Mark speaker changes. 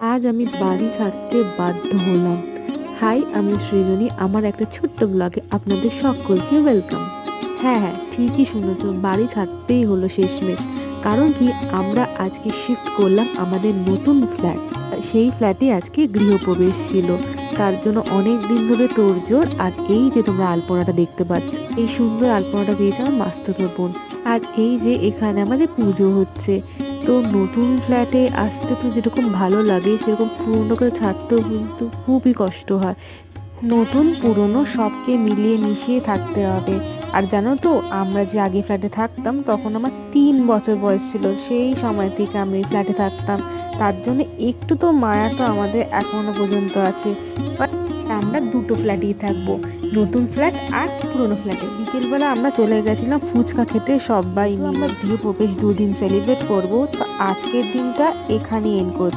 Speaker 1: আজ আমি বাড়ি ছাড়তে বাধ্য হলাম। হাই, আমি সৃজনী। আমার একটা ছোট্ট ব্লগে আপনাদের সকলকে ওয়েলকাম। হ্যাঁ, ঠিকই শুনেছো, বাড়ি ছাড়তেই হলো শেষমেশ। কারণ কি, আমরা আজকে শিফট করলাম আমাদের নতুন ফ্ল্যাট। সেই ফ্ল্যাটে আজকে গৃহপ্রবেশ ছিল, তার জন্য অনেক দিন ধরে তোড়জোড়। আর এই যে তোমরা আলপনাটা দেখতে পাচ্ছ, এই সুন্দর আলপনাটা দিয়েছে আমার মাস্তুতো বোন। আর এই যে এখানে আমাদের পুজো হচ্ছে। তো নতুন ফ্ল্যাটে আসতে তো যেরকম ভালো লাগে, সেরকম পুরোনোকে ছাড়তেও কিন্তু খুবই কষ্ট হয়। নতুন পুরনো সবকে মিলিয়ে মিশিয়ে থাকতে হবে। আর জানো তো, আমরা যে আগে ফ্ল্যাটে থাকতাম তখন আমার 3 বছর বয়স ছিল। সেই সময় থেকে আমি এই ফ্ল্যাটে থাকতাম, তার জন্য একটু তো মায়া তো আমাদের এখনো পর্যন্ত আছে। But আমরা দুটো ফ্ল্যাটেই থাকবো, নতুন ফ্ল্যাট আর পুরনো ফ্ল্যাটে। বিকেলবেলা আমরা চলে গেছিলাম ফুচকা খেতে সবাই মিলে। আমরা গৃহপ্রবেশ 2 দিন সেলিব্রেট করব, তো আজকের দিনটা এখানেই এন্ড করছি।